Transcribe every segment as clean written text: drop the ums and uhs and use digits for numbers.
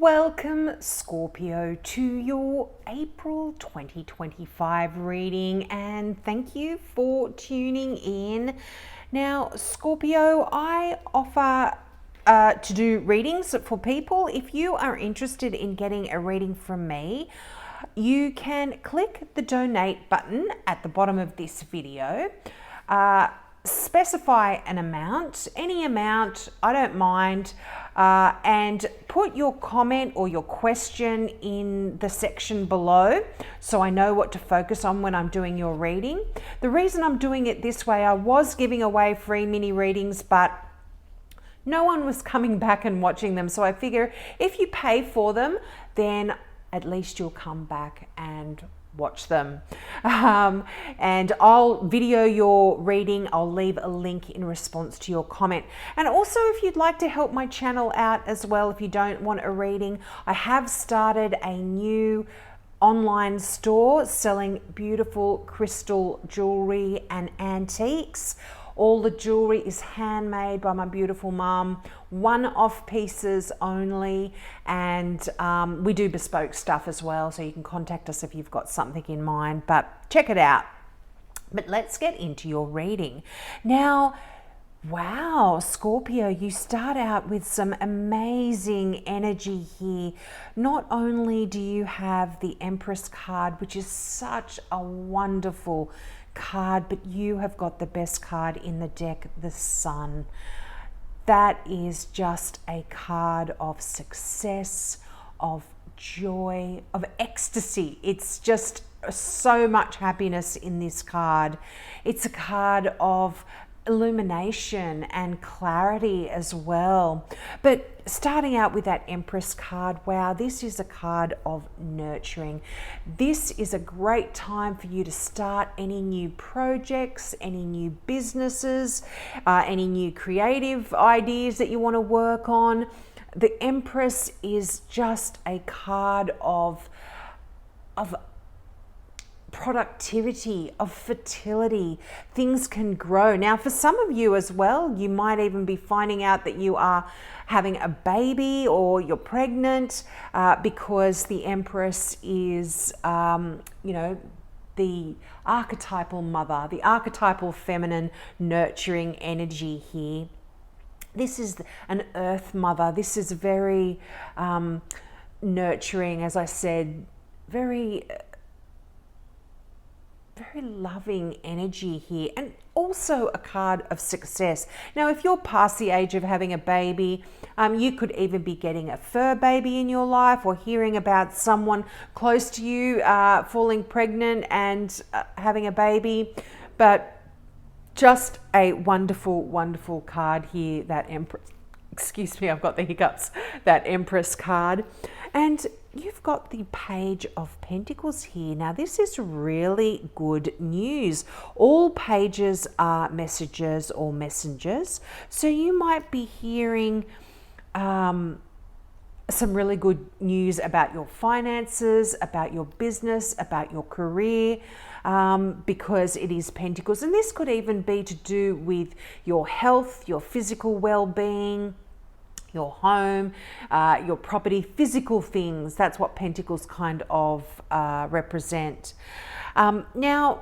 Welcome, Scorpio, to your April 2025 reading, and thank you for tuning in. Now, Scorpio, I offer to do readings for people. If you are interested in getting a reading from me, you can click the donate button at the bottom of this video. Specify an amount, any amount, I don't mind, and put your comment or your question in the section below so I know what to focus on when I'm doing your reading. The reason I'm doing it this way, I was giving away free mini readings, but no one was coming back and watching them, so I figure if you pay for them, then at least you'll come back and watch them. And I'll video your reading. I'll leave a link in response to your comment. And also, if you'd like to help my channel out as well, if you don't want a reading, I have started a new online store selling beautiful crystal jewelry and antiques. All the jewelry is handmade by my beautiful mum, one-off pieces only, and we do bespoke stuff as well, so you can contact us if you've got something in mind, but check it out. But let's get into your reading. Now, wow, Scorpio, you start out with some amazing energy here. Not only do you have the Empress card, which is such a wonderful card, but you have got the best card in the deck, the Sun. That is just a card of success, of joy, of ecstasy. It's just so much happiness in this card. It's a card of illumination and clarity as well. But starting out with that Empress card, wow, this is a card of nurturing. This is a great time for you to start any new projects, any new businesses, any new creative ideas that you want to work on. The Empress is just a card of productivity, of fertility. Things can grow. Now, for some of you as well, you might even be finding out that you are having a baby or you're pregnant, because the Empress is, the archetypal mother, the archetypal feminine nurturing energy here. This is an earth mother. This is very nurturing, as I said, very loving energy here, and also a card of success. Now, if you're past the age of having a baby, you could even be getting a fur baby in your life, or hearing about someone close to you falling pregnant and having a baby. But just a wonderful, wonderful card here, that Empress. Excuse me, I've got the hiccups. That Empress card. And you've got the Page of Pentacles here. Now, this is really good news. All pages are messages or messengers. So you might be hearing some really good news about your finances, about your business, about your career, because it is Pentacles. And this could even be to do with your health, your physical well-being, your home, your property, physical things. That's what Pentacles kind of represent. Now,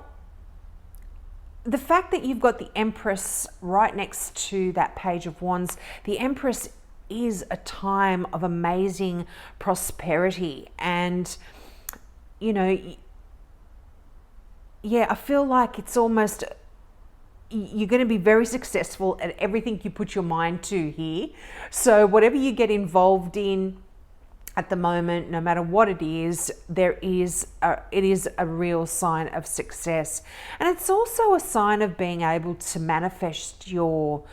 the fact that you've got the Empress right next to that Page of Wands, the Empress is a time of amazing prosperity. And, I feel like it's almost, you're going to be very successful at everything you put your mind to here. So whatever you get involved in at the moment, no matter what it is, it is a real sign of success. And it's also a sign of being able to manifest your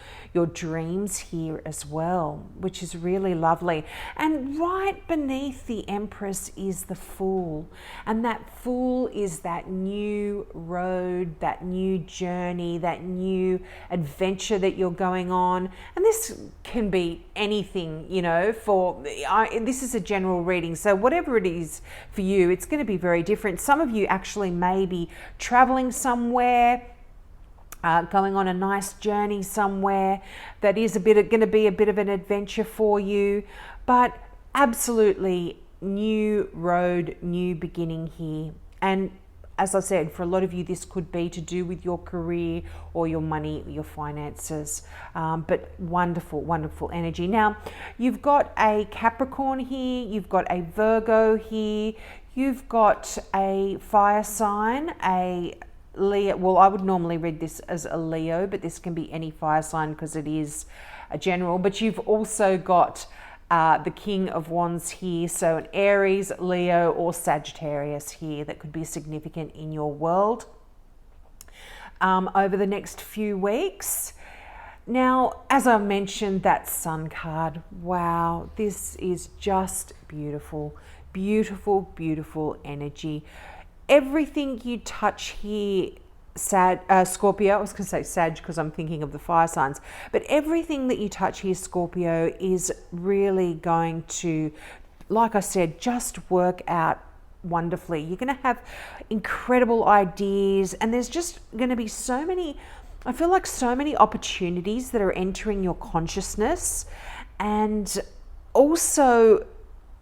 dreams here as well, which is really lovely. And right beneath the Empress is the Fool. And that Fool is that new road, that new journey, that new adventure that you're going on. And this can be anything, this is a general reading. So whatever it is for you, it's going to be very different. Some of you actually may be traveling somewhere, going on a nice journey somewhere that is going to be a bit of an adventure for you. But absolutely new road, new beginning here. And as I said, for a lot of you, this could be to do with your career or your money, your finances, but wonderful, wonderful energy. Now, you've got a Capricorn here, you've got a Virgo here, you've got a fire sign, a Leo. Well, I would normally read this as a Leo, but this can be any fire sign because it is a general. But you've also got the King of Wands here, so an Aries, Leo, or Sagittarius here that could be significant in your world over the next few weeks. Now, as I mentioned, that Sun card, wow, this is just beautiful, beautiful, beautiful energy. Everything you touch here, Scorpio, I was going to say Sag because I'm thinking of the fire signs, but everything that you touch here, Scorpio, is really going to, like I said, just work out wonderfully. You're going to have incredible ideas, and there's just going to be so many, I feel like so many opportunities that are entering your consciousness, and also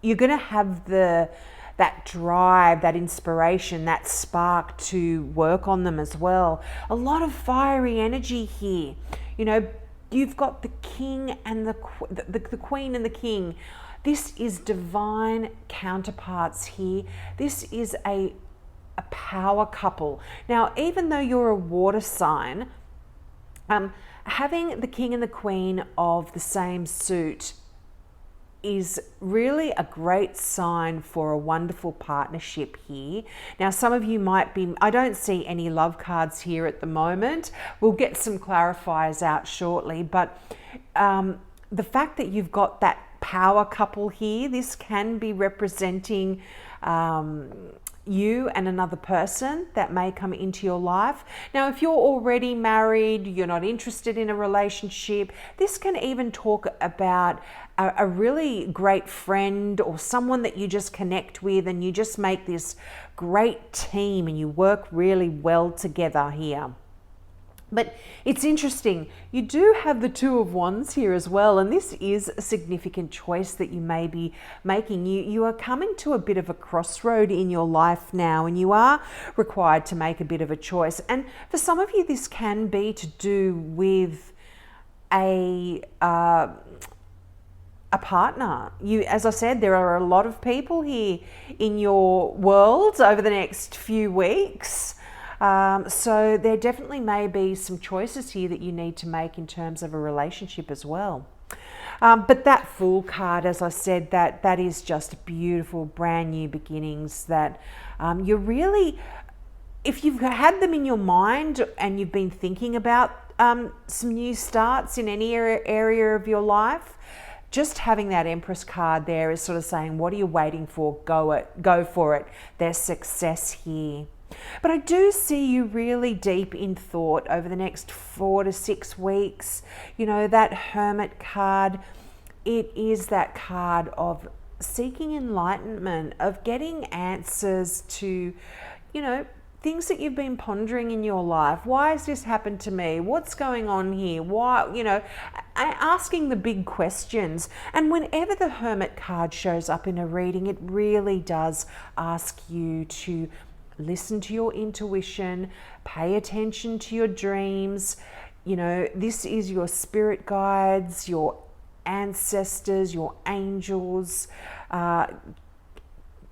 you're going to have that drive, that inspiration, that spark to work on them as well. A lot of fiery energy here. You know, you've got the king and the queen and the king. This is divine counterparts here. This is a power couple. Now, even though you're a water sign, having the king and the queen of the same suit is really a great sign for a wonderful partnership here. Now, some of you might be, I don't see any love cards here at the moment. We'll get some clarifiers out shortly, but the fact that you've got that power couple here, this can be representing you and another person that may come into your life. Now, if you're already married, you're not interested in a relationship, this can even talk about a really great friend or someone that you just connect with, and you just make this great team and you work really well together here. But it's interesting, you do have the Two of Wands here as well, and this is a significant choice that you may be making. You are coming to a bit of a crossroad in your life now, and you are required to make a bit of a choice. And for some of you, this can be to do with a partner. You, as I said, there are a lot of people here in your world over the next few weeks. So there definitely may be some choices here that you need to make in terms of a relationship as well. But that Fool card, as I said, that is just beautiful, brand new beginnings that you're really, if you've had them in your mind and you've been thinking about some new starts in any area of your life, just having that Empress card there is sort of saying, what are you waiting for? Go for it. There's success here. But I do see you really deep in thought over the next 4 to 6 weeks. You know, that Hermit card, it is that card of seeking enlightenment, of getting answers to, you know, things that you've been pondering in your life. Why has this happened to me? What's going on here? Why, you know, asking the big questions. And whenever the Hermit card shows up in a reading, it really does ask you to listen to your intuition, pay attention to your dreams. You know, this is your spirit guides, your ancestors, your angels,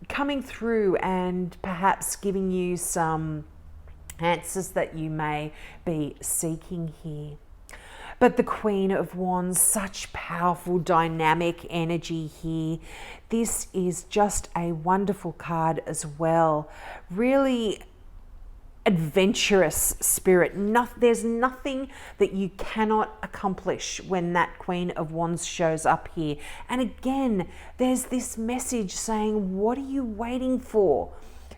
coming through and perhaps giving you some answers that you may be seeking here. But the Queen of Wands, such powerful dynamic energy here. This is just a wonderful card as well. Really adventurous spirit. There's nothing that you cannot accomplish when that Queen of Wands shows up here. And again, there's this message saying, what are you waiting for?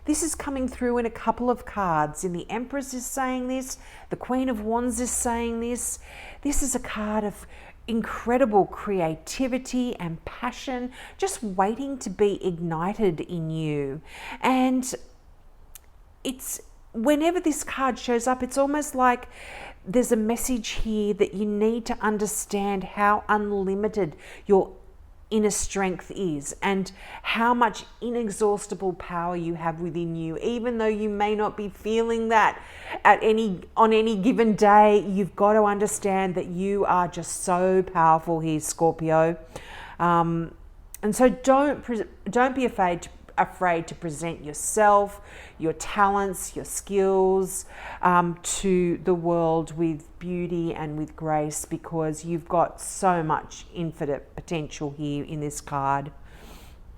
This is coming through in a couple of cards. And the Empress is saying this. The Queen of Wands is saying this. This is a card of incredible creativity and passion, just waiting to be ignited in you. And it's, whenever this card shows up, it's almost like there's a message here that you need to understand how unlimited your inner strength is and how much inexhaustible power you have within you. Even though you may not be feeling that on any given day, you've got to understand that you are just so powerful here, Scorpio. And so don't be afraid to present yourself, your talents, your skills to the world with beauty and with grace, because you've got so much infinite potential here in this card.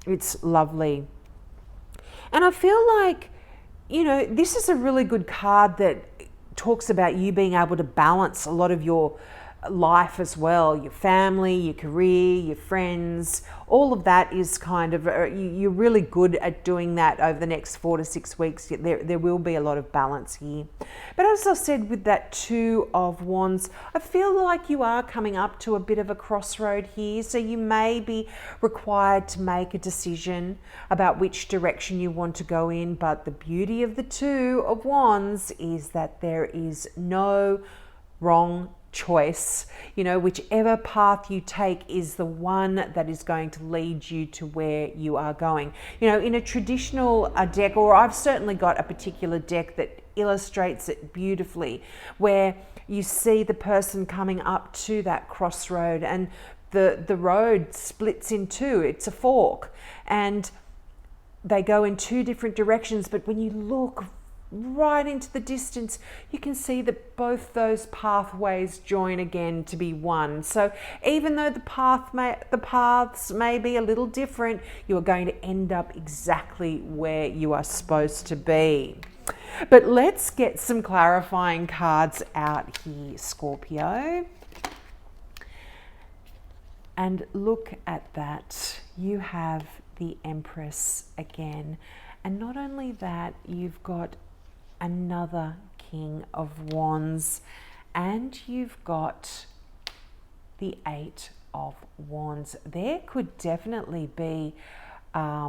It's lovely. And I feel like, this is a really good card that talks about you being able to balance a lot of your life as well, your family, your career, your friends. All of that is kind of, you're really good at doing that over the next 4 to 6 weeks. There will be a lot of balance here. But as I said, with that Two of Wands, I feel like you are coming up to a bit of a crossroad here. So you may be required to make a decision about which direction you want to go in. But the beauty of the Two of Wands is that there is no wrong choice. Whichever path you take is the one that is going to lead you to where you are going. In a traditional deck, or I've certainly got a particular deck that illustrates it beautifully, where you see the person coming up to that crossroad and the road splits in two. It's a fork and they go in two different directions, but when you look right into the distance, you can see that both those pathways join again to be one. So even though the paths may be a little different, you are going to end up exactly where you are supposed to be. But let's get some clarifying cards out here, Scorpio. And look at that. You have the Empress again. And not only that, you've got another King of Wands, and you've got the Eight of Wands. There could definitely be a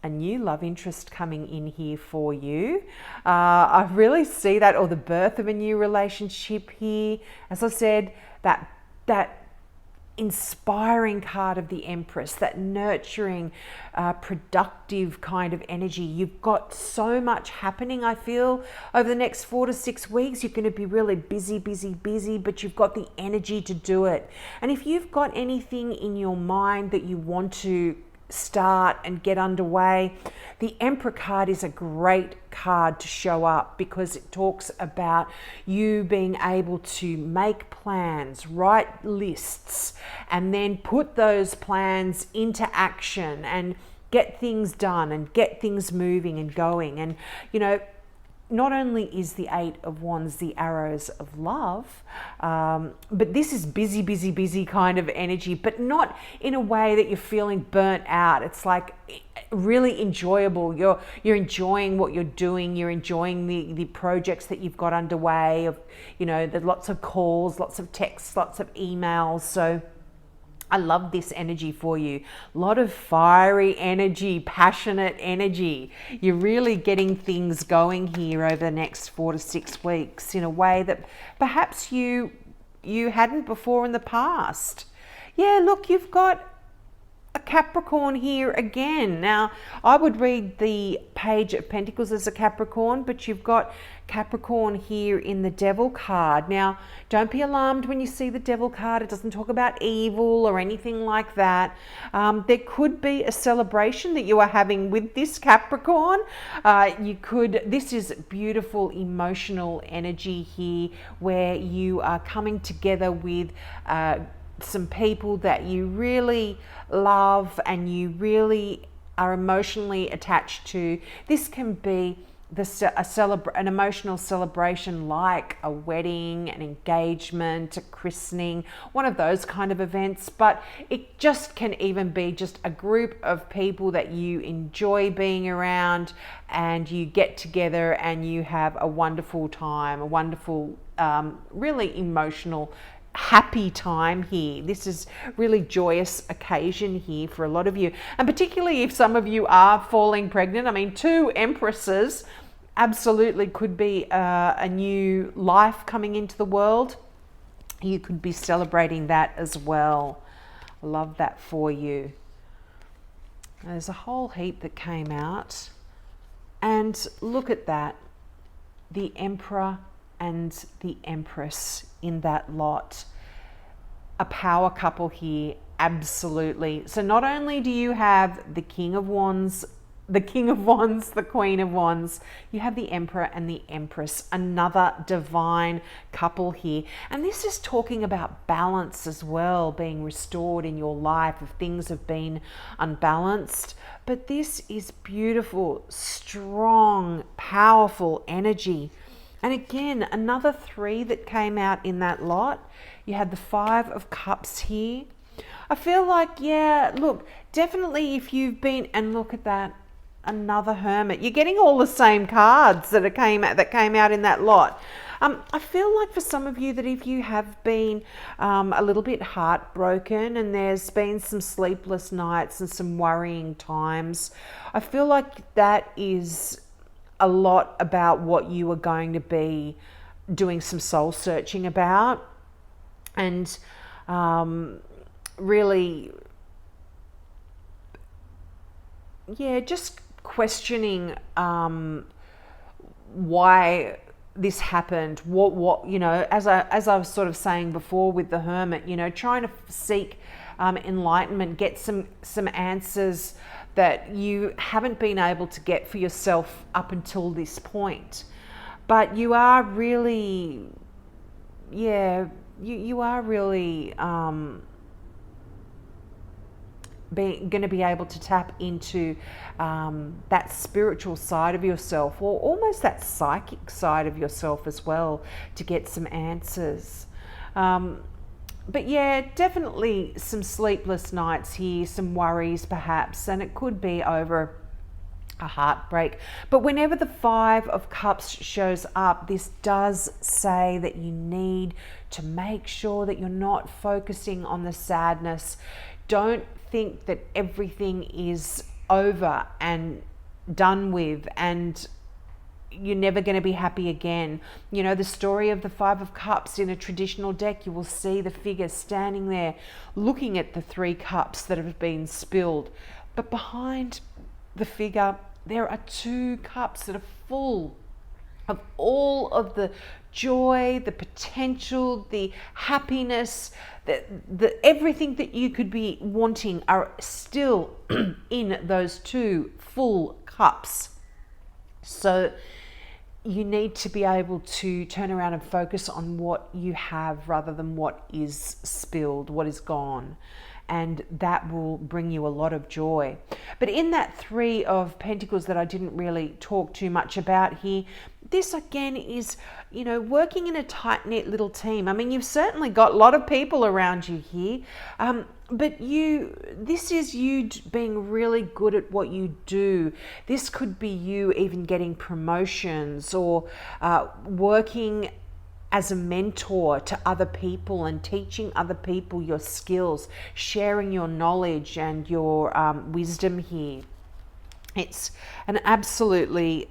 new love interest coming in here for you. I really see that, or the birth of a new relationship here. As I said, that inspiring card of the Empress, that nurturing, productive kind of energy. You've got so much happening, I feel, over the next 4 to 6 weeks. You're going to be really busy, but you've got the energy to do it. And if you've got anything in your mind that you want to start and get underway, the Emperor card is a great card to show up, because it talks about you being able to make plans, write lists, and then put those plans into action and get things done and get things moving and going. And not only is the Eight of Wands the arrows of love, but this is busy kind of energy, but not in a way that you're feeling burnt out. It's like really enjoyable. You're enjoying what you're doing. You're enjoying the projects that you've got underway. There's lots of calls, lots of texts, lots of emails. So I love this energy for you. A lot of fiery energy, passionate energy. You're really getting things going here over the next 4 to 6 weeks in a way that perhaps you hadn't before in the past. Yeah, look, you've got a Capricorn here again. Now, I would read the Page of Pentacles as a Capricorn, but you've got Capricorn here in the Devil card. Now, don't be alarmed when you see the Devil card. It doesn't talk about evil or anything like that. There could be a celebration that you are having with this Capricorn. This is beautiful emotional energy here, where you are coming together with some people that you really love and you really are emotionally attached to. This can be an emotional celebration, like a wedding, an engagement, a christening, one of those kind of events. But it just can even be just a group of people that you enjoy being around, and you get together and you have a wonderful time, a wonderful, really emotional, happy time here. This is really joyous occasion here for a lot of you, and particularly if some of you are falling pregnant. I mean, 2 empresses absolutely could be a new life coming into the world. You could be celebrating that as well. I love that for you. There's a whole heap that came out. And look at that. The Emperor and the Empress in that lot. A power couple here, absolutely. So not only do you have the King of Wands, the Queen of Wands, you have the Emperor and the Empress, another divine couple here. And this is talking about balance as well, being restored in your life if things have been unbalanced. But this is beautiful, strong, powerful energy. And again, another 3 that came out in that lot. You had the 5 of Cups here. I feel like, yeah, look, definitely if you've been, and look at that, another Hermit. You're getting all the same cards that came out in that lot. I feel like for some of you that if you have been a little bit heartbroken and there's been some sleepless nights and some worrying times, I feel like that is a lot about what you are going to be doing some soul searching about, and really, yeah, just questioning why this happened. What you know, as I was sort of saying before with the Hermit, you know, trying to seek enlightenment, get some answers that you haven't been able to get for yourself up until this point. But you are really, yeah, you are really going to be able to tap into that spiritual side of yourself, or almost that psychic side of yourself as well, to get some answers. But yeah, definitely some sleepless nights here, some worries perhaps, and it could be over a heartbreak. But whenever the 5 of Cups shows up, this does say that you need to make sure that you're not focusing on the sadness. Don't think that everything is over and done with and you're never going to be happy again. You know, the story of the 5 of Cups in a traditional deck, you will see the figure standing there looking at the 3 cups that have been spilled. But behind the figure, there are 2 cups that are full of all of the joy, the potential, the happiness, the everything that you could be wanting are still in those 2 full cups. So you need to be able to turn around and focus on what you have rather than what is spilled, what is gone. And that will bring you a lot of joy. But in that 3 of Pentacles that I didn't really talk too much about here, this again is, you know, working in a tight-knit little team. I mean, you've certainly got a lot of people around you here, but this is you being really good at what you do. This could be you even getting promotions or working as a mentor to other people and teaching other people your skills, sharing your knowledge and your wisdom here. It's an absolutely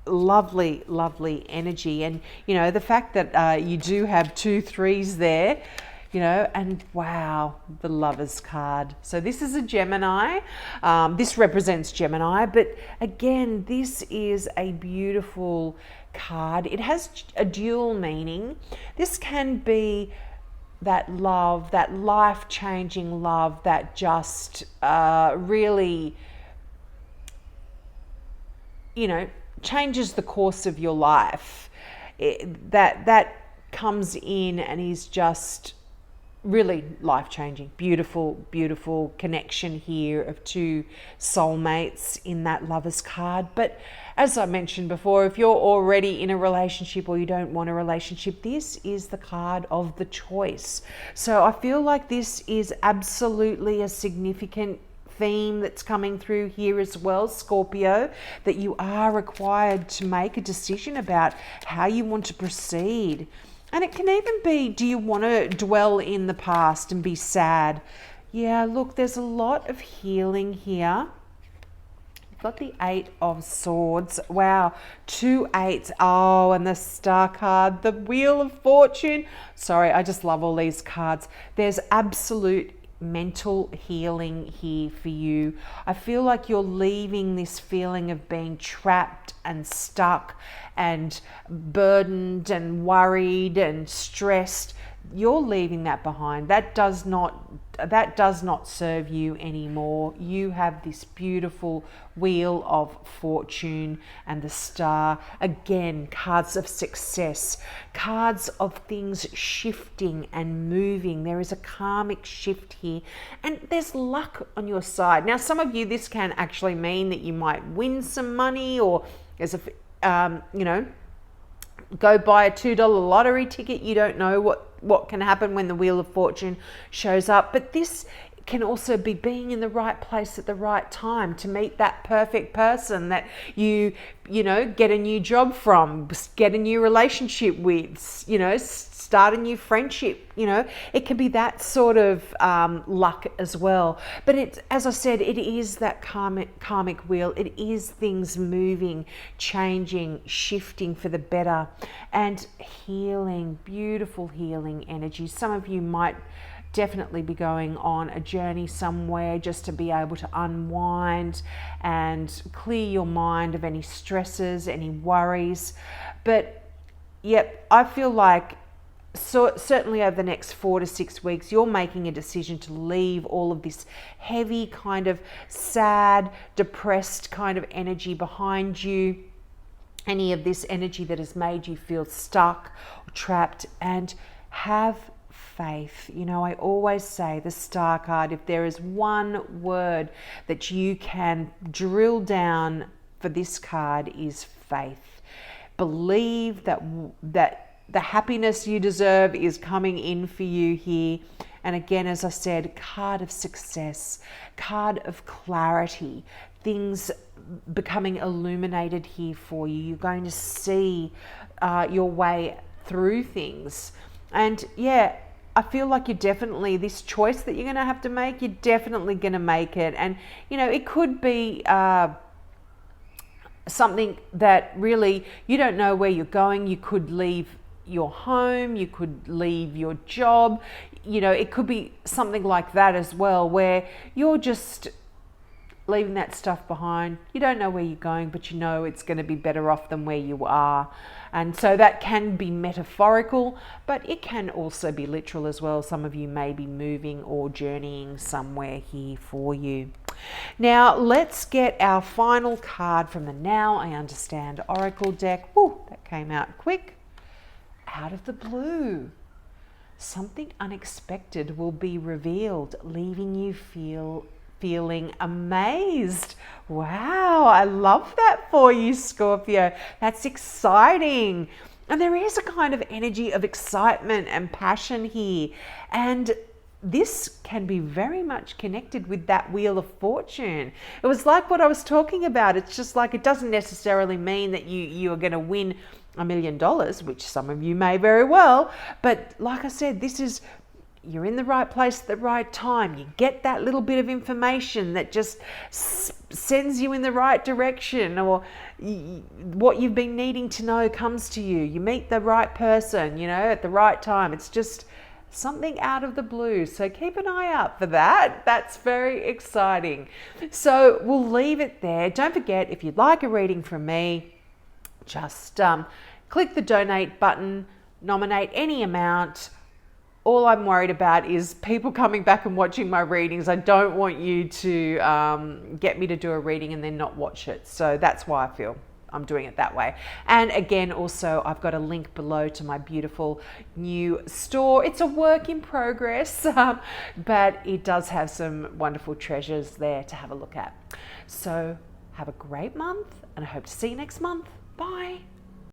lovely energy. And you know, the fact that you do have 2 3s there, you know, and wow, the Lovers card. So this is a Gemini. This represents Gemini, but again, this is a beautiful card. It has a dual meaning. This can be that love, that life-changing love that just really, you know, changes the course of your life. That comes in and is just really life-changing. Beautiful connection here of 2 soulmates in that Lovers card. But as I mentioned before, if you're already in a relationship or you don't want a relationship, this is the card of the choice. So I feel like this is absolutely a significant theme that's coming through here as well, Scorpio, that you are required to make a decision about how you want to proceed. And it can even be, do you want to dwell in the past and be sad? Yeah, look, there's a lot of healing here. got the 8 of Swords. Wow, 2 8s. Oh, and the Star card, the Wheel of Fortune. Sorry, I just love all these cards. There's absolute mental healing here for you. I feel like you're leaving this feeling of being trapped and stuck and burdened and worried and stressed. You're leaving that behind. That does not serve you anymore. You have this beautiful Wheel of Fortune and the Star. Again, cards of success, cards of things shifting and moving. There is a karmic shift here, and there's luck on your side. Now, some of you, this can actually mean that you might win some money, or there's a go buy a $2 lottery ticket. You don't know what can happen when the Wheel of Fortune shows up. But this can also be being in the right place at the right time to meet that perfect person that you get a new job from, get a new relationship with, start a new friendship. It can be that sort of luck as well. But it's, as I said, it is that karmic wheel. It is things moving, changing, shifting for the better, and healing, beautiful healing energy. Some of you might definitely be going on a journey somewhere just to be able to unwind and clear your mind of any stresses, any worries. But yep, I feel like certainly over the next 4 to 6 weeks, you're making a decision to leave all of this heavy kind of sad, depressed kind of energy behind you. Any of this energy that has made you feel stuck or trapped, and have faith. I always say, the Star card, if there is one word that you can drill down for this card, is faith. Believe that the happiness you deserve is coming in for you here. And again, as I said, card of success, card of clarity, things becoming illuminated here for you. You're going to see your way through things. And yeah, I feel like you're definitely, this choice that you're going to have to make, you're definitely going to make it. And, it could be something that really, you don't know where you're going. You could leave your home, you could leave your job. It could be something like that as well, where you're just leaving that stuff behind. You don't know where you're going, but it's going to be better off than where you are. And so that can be metaphorical, but it can also be literal as well. Some of you may be moving or journeying somewhere here for you. Now, let's get our final card from the Now I Understand Oracle deck. Woo, that came out quick. Out of the blue. Something unexpected will be revealed, leaving you feeling amazed. Wow, I love that for you, Scorpio. That's exciting. And there is a kind of energy of excitement and passion here. And this can be very much connected with that Wheel of Fortune. It was like what I was talking about. It's just like, it doesn't necessarily mean that you are going to win $1 million, which some of you may very well. But like I said, you're in the right place at the right time. You get that little bit of information that just sends you in the right direction, or what you've been needing to know comes to you. You meet the right person, at the right time. It's just something out of the blue. So keep an eye out for that. That's very exciting. So we'll leave it there. Don't forget, if you'd like a reading from me, just click the donate button, nominate any amount. All I'm worried about is people coming back and watching my readings. I don't want you to get me to do a reading and then not watch it. So that's why I feel I'm doing it that way. And again, also, I've got a link below to my beautiful new store. It's a work in progress, but it does have some wonderful treasures there to have a look at. So have a great month, and I hope to see you next month. Bye.